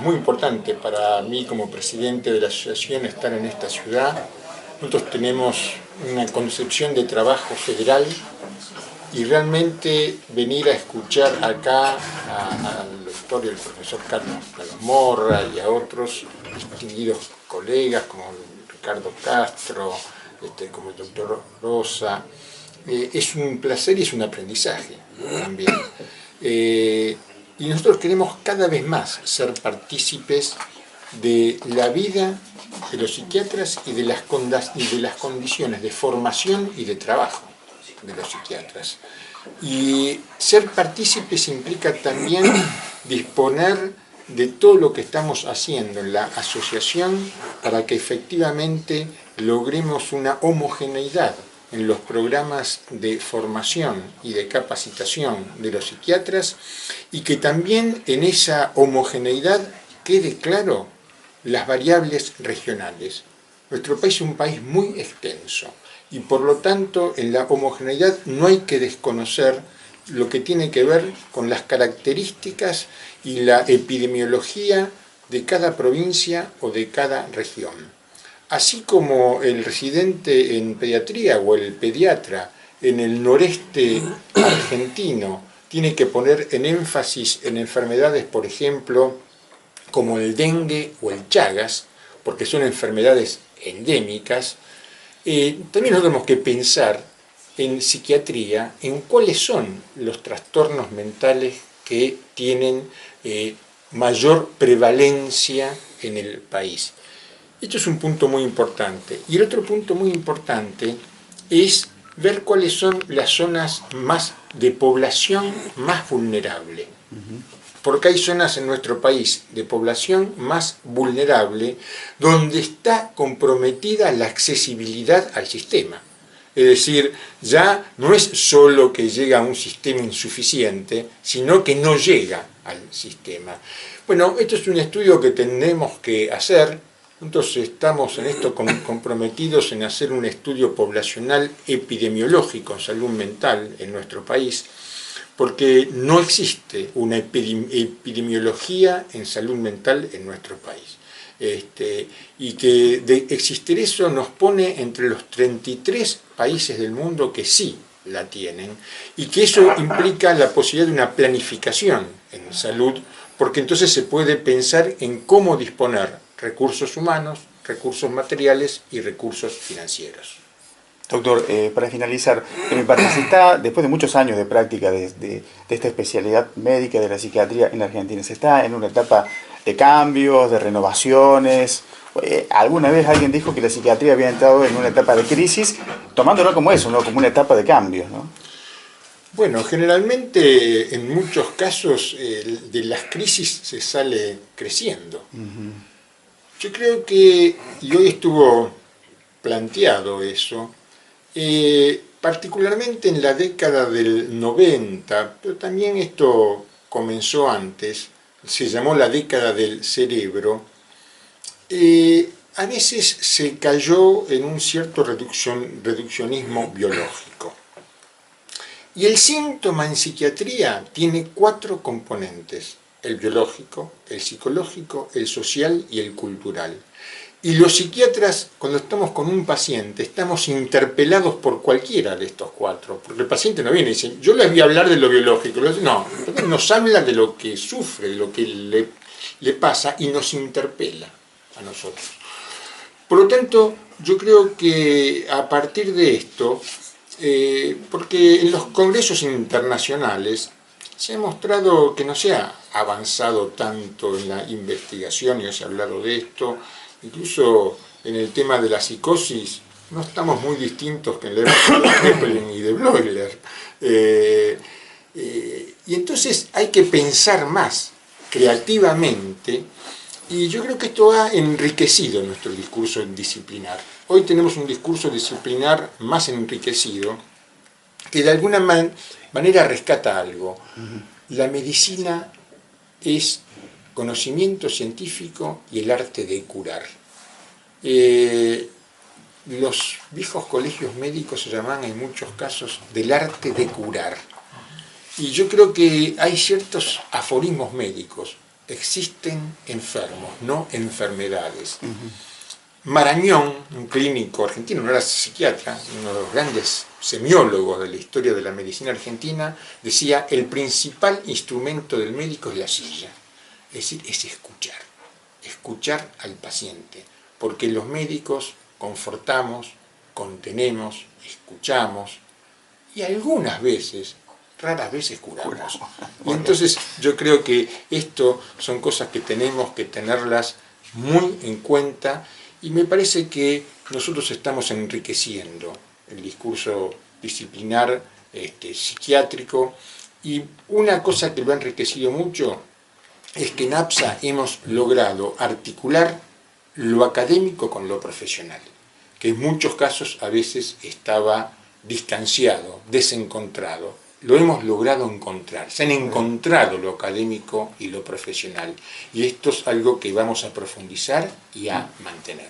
muy importante para mí como presidente de la asociación estar en esta ciudad. Nosotros tenemos una concepción de trabajo federal y realmente venir a escuchar acá al doctor y al profesor Carlos Morra y a otros distinguidos colegas como Ricardo Castro, como el doctor Rosa, es un placer y es un aprendizaje también. Y nosotros queremos cada vez más ser partícipes de la vida de los psiquiatras y de las condiciones de formación y de trabajo de los psiquiatras. Y ser partícipes implica también disponer de todo lo que estamos haciendo en la asociación para que efectivamente logremos una homogeneidad en los programas de formación y de capacitación de los psiquiatras y que también en esa homogeneidad quede claro las variables regionales. Nuestro país es un país muy extenso y por lo tanto en la homogeneidad no hay que desconocer lo que tiene que ver con las características y la epidemiología de cada provincia o de cada región. Así como el residente en pediatría o el pediatra en el noreste argentino tiene que poner en énfasis en enfermedades, por ejemplo, como el dengue o el Chagas, porque son enfermedades endémicas, también nosotros tenemos que pensar en psiquiatría, en cuáles son los trastornos mentales que tienen mayor prevalencia en el país. Esto es un punto muy importante. Y el otro punto muy importante es ver cuáles son las zonas más de población más vulnerable. Porque hay zonas en nuestro país de población más vulnerable donde está comprometida la accesibilidad al sistema. Es decir, ya no es solo que llega a un sistema insuficiente, sino que no llega al sistema. Bueno, esto es un estudio que tenemos que hacer. Entonces estamos en esto comprometidos en hacer un estudio poblacional epidemiológico en salud mental en nuestro país, porque no existe una epidemiología en salud mental en nuestro país. Y que de existir eso nos pone entre los 33 países del mundo que sí la tienen, y que eso implica la posibilidad de una planificación en salud, porque entonces se puede pensar en cómo disponer recursos humanos, recursos materiales y recursos financieros. Doctor, para finalizar, en mi país se está, después de muchos años de práctica de esta especialidad médica de la psiquiatría en la Argentina, se está en una etapa de cambios, de renovaciones. Alguna vez alguien dijo que la psiquiatría había entrado en una etapa de crisis, tomándolo como eso, ¿no? Como una etapa de cambios, ¿no? Bueno, generalmente en muchos casos de las crisis se sale creciendo. Yo creo que, y hoy estuvo planteado eso, particularmente en la década del 90, pero también esto comenzó antes, se llamó la década del cerebro, a veces se cayó en un cierto reduccionismo biológico. Y el síntoma en psiquiatría tiene 4 componentes: el biológico, el psicológico, el social y el cultural. Y los psiquiatras, cuando estamos con un paciente, estamos interpelados por cualquiera de estos 4, porque el paciente no viene y dice, yo les voy a hablar de lo biológico, no, nos habla de lo que sufre, de lo que le pasa y nos interpela a nosotros. Por lo tanto, yo creo que a partir de esto, porque en los congresos internacionales se ha mostrado que no se ha avanzado tanto en la investigación, y se ha hablado de esto, incluso en el tema de la psicosis, no estamos muy distintos que en la época de Kraepelin y de Bleuler. Y entonces hay que pensar más creativamente, y yo creo que esto ha enriquecido nuestro discurso disciplinar. Hoy tenemos un discurso disciplinar más enriquecido, que de alguna manera rescata algo. La medicina es conocimiento científico y el arte de curar. Los viejos colegios médicos se llaman en muchos casos del arte de curar. Y yo creo que hay ciertos aforismos médicos existen enfermos, no enfermedades. Marañón, un clínico argentino, no era psiquiatra, uno de los grandes semiólogos de la historia de la medicina argentina, decía: el principal instrumento del médico es la silla, es decir, es escuchar al paciente, porque los médicos confortamos, contenemos, escuchamos y algunas veces, raras veces curamos. Y entonces yo creo que esto son cosas que tenemos que tenerlas muy en cuenta, y me parece que nosotros estamos enriqueciendo el discurso disciplinar psiquiátrico, y una cosa que lo ha enriquecido mucho es que en APSA hemos logrado articular lo académico con lo profesional, que en muchos casos a veces estaba distanciado, desencontrado. Lo hemos logrado encontrar, se han encontrado lo académico y lo profesional, y esto es algo que vamos a profundizar y a mantener.